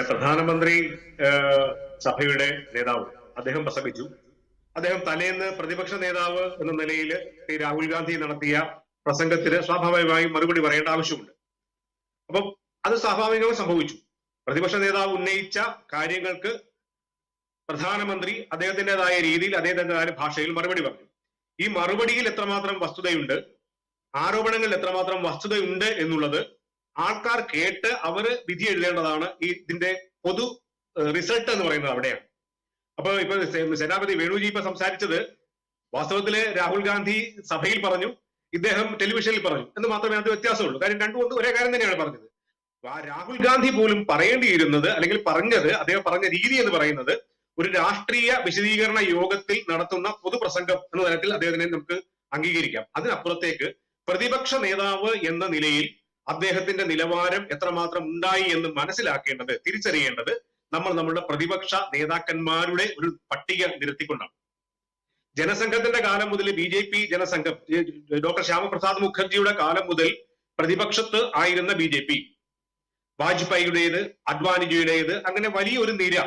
പ്രധാനമന്ത്രി സഭയുടെ നേതാവ് അദ്ദേഹം പ്രസംഗിച്ചു. അദ്ദേഹം തലേന്ന് പ്രതിപക്ഷ നേതാവ് എന്ന നിലയിൽ രാഹുൽ ഗാന്ധി നടത്തിയ പ്രസംഗത്തിന് സ്വാഭാവികമായും മറുപടി പറയേണ്ട ആവശ്യമുണ്ട്. അപ്പം അത് സ്വാഭാവികമായി സംഭവിച്ചു. പ്രതിപക്ഷ നേതാവ് ഉന്നയിച്ച കാര്യങ്ങൾക്ക് പ്രധാനമന്ത്രി അദ്ദേഹത്തിൻ്റെതായ രീതിയിൽ അദ്ദേഹത്തിൻ്റെതായ ഭാഷയിൽ മറുപടി പറഞ്ഞു. ഈ മറുപടിയിൽ എത്രമാത്രം വസ്തുതയുണ്ട്, ആരോപണങ്ങളിൽ എത്രമാത്രം വസ്തുതയുണ്ട് എന്നുള്ളത് ആൾക്കാർ കേട്ട് അവർ വിധി എഴുതേണ്ടതാണ്. ഇതിന്റെ പൊതു റിസൾട്ട് എന്ന് പറയുന്നത് അവിടെയാണ്. അപ്പൊ ഇപ്പൊ സേനാപതി വേണുജി ഇപ്പൊ സംസാരിച്ചത് വാസ്തവത്തില് രാഹുൽ ഗാന്ധി സഭയിൽ പറഞ്ഞു, ഇദ്ദേഹം ടെലിവിഷനിൽ പറഞ്ഞു എന്ന് മാത്രമേ അത് വ്യത്യാസമുള്ളൂ. കാര്യം രണ്ടുകൊണ്ട് ഒരേ കാര്യം തന്നെയാണ് പറഞ്ഞത്. രാഹുൽ ഗാന്ധി പോലും പറയേണ്ടിയിരുന്നത് അല്ലെങ്കിൽ പറഞ്ഞത്, അദ്ദേഹം പറഞ്ഞ രീതി എന്ന് പറയുന്നത് ഒരു രാഷ്ട്രീയ വിശദീകരണ യോഗത്തിൽ നടത്തുന്ന പൊതുപ്രസംഗം എന്ന തരത്തിൽ അദ്ദേഹത്തിനെ നമുക്ക് അംഗീകരിക്കാം. അതിനപ്പുറത്തേക്ക് പ്രതിപക്ഷ നേതാവ് എന്ന നിലയിൽ അദ്ദേഹത്തിന്റെ നിലവാരം എത്രമാത്രം ഉണ്ടായി എന്ന് മനസ്സിലാക്കേണ്ടത്, തിരിച്ചറിയേണ്ടത് നമ്മൾ നമ്മുടെ പ്രതിപക്ഷ നേതാക്കന്മാരുടെ ഒരു പട്ടിക നിരത്തിക്കൊണ്ടാണ്. ജനസംഘത്തിന്റെ കാലം മുതൽ BJP ജനസംഘം, ഡോക്ടർ ശ്യാമപ്രസാദ് മുഖർജിയുടെ കാലം മുതൽ പ്രതിപക്ഷത്ത് ആയിരുന്ന BJP, വാജ്പേയിയുടേത്, അദ്വാനിജിയുടേത്, അങ്ങനെ വലിയൊരു നിര,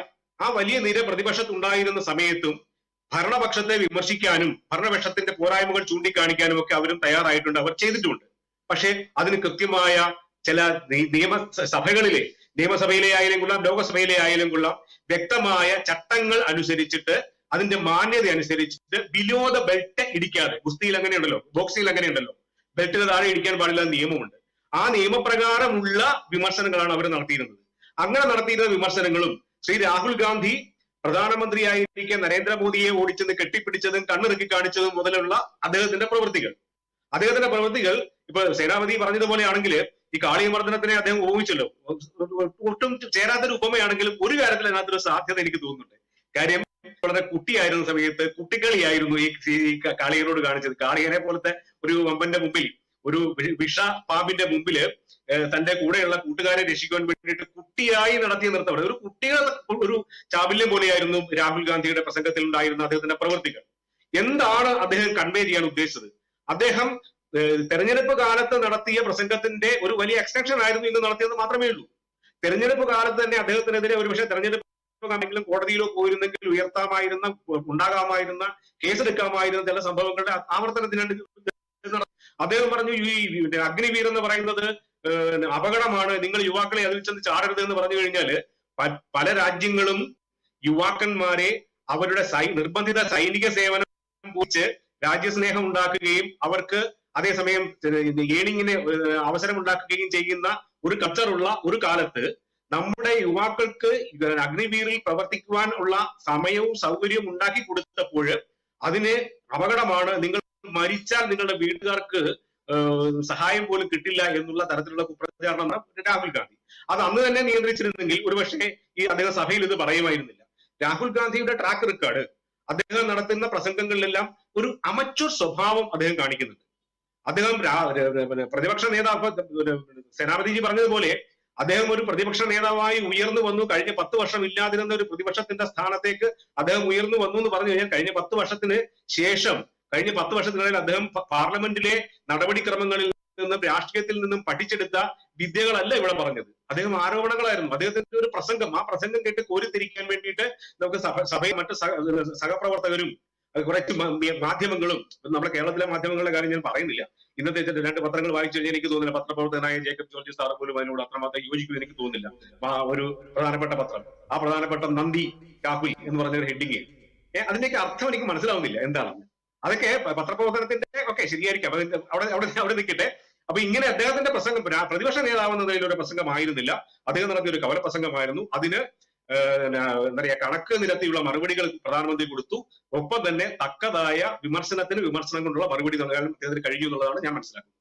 ആ വലിയ നിര പ്രതിപക്ഷത്തുണ്ടായിരുന്ന സമയത്തും ഭരണപക്ഷത്തെ വിമർശിക്കാനും ഭരണപക്ഷത്തിന്റെ പോരായ്മകൾ ചൂണ്ടിക്കാണിക്കാനും ഒക്കെ അവരും തയ്യാറായിട്ടുണ്ട്, അവർ ചെയ്തിട്ടുണ്ട്. പക്ഷെ അതിന് കൃത്യമായ ചില നിയമസഭകളിലെ, നിയമസഭയിലെ ആയാലും കൊള്ളാം, ലോകസഭയിലെ ആയാലും കൊള്ളാം, വ്യക്തമായ ചട്ടങ്ങൾ അനുസരിച്ചിട്ട് അതിന്റെ മാന്യത അനുസരിച്ചിട്ട് ബിലോ ദ ബെൽറ്റ് ഇടിക്കാതെ, ഗുസ്തിയിൽ അങ്ങനെയുണ്ടല്ലോ, ബോക്സിൽ അങ്ങനെയുണ്ടല്ലോ, ബെൽറ്റിന് താഴെ ഇടിക്കാൻ പാടില്ല നിയമമുണ്ട്. ആ നിയമപ്രകാരമുള്ള വിമർശനങ്ങളാണ് അവർ നടത്തിയിരുന്നത്. അങ്ങനെ നടത്തിയിരുന്ന വിമർശനങ്ങളും ശ്രീ രാഹുൽ ഗാന്ധി പ്രധാനമന്ത്രിയായിരിക്കെ നരേന്ദ്രമോദിയെ ഓടിച്ചത്, കെട്ടിപ്പിടിച്ചതും കണ്ണിറുക്കി കാണിച്ചതും മുതലുള്ള അദ്ദേഹത്തിന്റെ പ്രവൃത്തികൾ ഇപ്പൊ സേനാപതി പറഞ്ഞതുപോലെയാണെങ്കിൽ ഈ കാളിയമർദ്ദനത്തിനെ അദ്ദേഹം ഊഹിച്ചല്ലോ, ഒട്ടും ചേരാത്തൊരു ഉപമയാണെങ്കിലും ഒരു കാര്യത്തിൽ അതിനകത്തൊരു സാധ്യത എനിക്ക് തോന്നുന്നുണ്ട്. കാര്യം വളരെ കുട്ടിയായിരുന്ന സമയത്ത് കുട്ടിക്കളിയായിരുന്നു ഈ കാളിയനോട് കാണിച്ചത്. കാളിയനെ പോലത്തെ ഒരു വമ്പന്റെ മുമ്പിൽ, ഒരു വിഷ പാമ്പിന്റെ മുമ്പില് തന്റെ കൂടെയുള്ള കൂട്ടുകാരെ രക്ഷിക്കാൻ വേണ്ടിയിട്ട് കുട്ടിയായി നടത്തിയ നൃത്തം, ഒരു കുട്ടികളുടെ ഒരു ചാബല്യം പോലെയായിരുന്നു രാഹുൽ ഗാന്ധിയുടെ പ്രസംഗത്തിൽ ഉണ്ടായിരുന്ന അദ്ദേഹത്തിന്റെ പ്രവൃത്തികൾ. എന്താണ് അദ്ദേഹം കൺവേ ചെയ്യാൻ ഉദ്ദേശിച്ചത്? അദ്ദേഹം തെരഞ്ഞെടുപ്പ് കാലത്ത് നടത്തിയ പ്രസംഗത്തിന്റെ ഒരു വലിയ എക്സ്റ്റൻഷൻ ആയിരുന്നു ഇന്ന് നടത്തിയെന്ന് മാത്രമേ ഉള്ളൂ. തെരഞ്ഞെടുപ്പ് കാലത്ത് തന്നെ അദ്ദേഹത്തിനെതിരെ ഒരുപക്ഷെ തെരഞ്ഞെടുപ്പ് കോടതിയിലോ പോയിരുന്നെങ്കിൽ ഉണ്ടാകാമായിരുന്ന, കേസെടുക്കാമായിരുന്ന ചില സംഭവങ്ങളുടെ ആവർത്തനത്തിനാണ് അദ്ദേഹം പറഞ്ഞു. ഈ അഗ്നിവീർ എന്ന് പറയുന്നത് അപകടമാണ്, നിങ്ങൾ യുവാക്കളെ അതിൽ ചെന്ന് ചാടരുത് എന്ന് പറഞ്ഞു കഴിഞ്ഞാല് പല രാജ്യങ്ങളും യുവാക്കന്മാരെ അവരുടെ നിർബന്ധിത സൈനിക സേവനം പൂച്ച് രാജ്യസ്നേഹം ഉണ്ടാക്കുകയും അവർക്ക് അതേസമയം ഏണിങ്ങിന് അവസരം ഉണ്ടാക്കുകയും ചെയ്യുന്ന ഒരു കൾച്ചറുള്ള ഒരു കാലത്ത് നമ്മുടെ യുവാക്കൾക്ക് അഗ്നിവീറിൽ പ്രവർത്തിക്കുവാൻ ഉള്ള സമയവും സൗകര്യവും ഉണ്ടാക്കി കൊടുത്തപ്പോൾ അതിന് അപകടമാണ്, നിങ്ങൾ മരിച്ചാൽ നിങ്ങളുടെ വീട്ടുകാർക്ക് സഹായം പോലും കിട്ടില്ല എന്നുള്ള തരത്തിലുള്ള കുപ്രചാരണമാണ് രാഹുൽ ഗാന്ധി. അത് അന്ന് തന്നെ നിയന്ത്രിച്ചിരുന്നെങ്കിൽ ഒരുപക്ഷെ ഈ അദ്ദേഹം സഭയിൽ ഇത് പറയുമായിരുന്നില്ല. രാഹുൽ ഗാന്ധിയുടെ ട്രാക്ക് റെക്കോർഡ്, അദ്ദേഹം നടത്തുന്ന പ്രസംഗങ്ങളിലെല്ലാം ഒരു അമച്വർ സ്വഭാവം അദ്ദേഹം കാണിക്കുന്നുണ്ട്. അദ്ദേഹം പ്രതിപക്ഷ നേതാവ്, സേനാപതിജി പറഞ്ഞതുപോലെ അദ്ദേഹം ഒരു പ്രതിപക്ഷ നേതാവായി ഉയർന്നു വന്നു. കഴിഞ്ഞ 10 വർഷം ഇല്ലാതിരുന്ന ഒരു പ്രതിപക്ഷത്തിന്റെ സ്ഥാനത്തേക്ക് അദ്ദേഹം ഉയർന്നു വന്നു എന്ന് പറഞ്ഞു കഴിഞ്ഞാൽ കഴിഞ്ഞ 10 വർഷത്തിന് ശേഷം, കഴിഞ്ഞ 10 വർഷത്തിനിടയിൽ അദ്ദേഹം പാർലമെന്റിലെ നടപടിക്രമങ്ങളിൽ നിന്നും രാഷ്ട്രീയത്തിൽ നിന്നും പഠിച്ചെടുത്ത വിദ്യകളല്ല ഇവിടെ പറഞ്ഞത്. അദ്ദേഹം ആരോപണങ്ങളായിരുന്നു. അദ്ദേഹത്തിന്റെ ഒരു പ്രസംഗം, ആ പ്രസംഗം കേട്ട് കോരിത്തിരിക്കാൻ വേണ്ടിയിട്ട് നമുക്ക് സഭയിൽ മറ്റ് സഹപ്രവർത്തകരും കുറച്ച് മാധ്യമങ്ങളും, നമ്മുടെ കേരളത്തിലെ മാധ്യമങ്ങളുടെ കാര്യം ഞാൻ പറയുന്നില്ല, ഇന്നത്തെ 2 പത്രങ്ങൾ വായിച്ചു കഴിഞ്ഞാൽ എനിക്ക് തോന്നുന്നില്ല പത്രപ്രവർത്തകനായ ജേക്കബ് ജോർജ് സാർ പോലും അതിനോട് അത്രമാത്രം യോജിക്കുമെന്ന് എനിക്ക് തോന്നുന്നില്ല. ഒരു പ്രധാനപ്പെട്ട പത്രം, ആ പ്രധാനപ്പെട്ട നന്ദി രാഹുൽ എന്ന് പറഞ്ഞ ഒരു ഹെഡിങ്, അതിന്റെയൊക്കെ അർത്ഥം എനിക്ക് മനസ്സിലാവുന്നില്ല എന്താണെന്ന്. അതൊക്കെ പത്രപ്രവർത്തനത്തിന്റെ ഒക്കെ ശരിയായിരിക്കും, അവിടെ നിൽക്കട്ടെ. അപ്പൊ ഇങ്ങനെ അദ്ദേഹത്തിന്റെ പ്രസംഗം പ്രതിപക്ഷ നേതാവ് എന്ന നിലയിൽ ഒരു പ്രസംഗമായിരുന്നില്ല, അദ്ദേഹം നടത്തിയ ഒരു കവല പ്രസംഗമായിരുന്നു. അതിന് എന്താ പറയാ, കണക്ക് നിരത്തിയുള്ള മറുപടികൾ പ്രധാനമന്ത്രി കൊടുത്തു. ഒപ്പം തന്നെ തക്കതായ വിമർശനത്തിന് വിമർശനം കൊണ്ടുള്ള മറുപടി നൽകാൻ അദ്ദേഹത്തിന് കഴിഞ്ഞു എന്നുള്ളതാണ് ഞാൻ മനസ്സിലാക്കുന്നത്.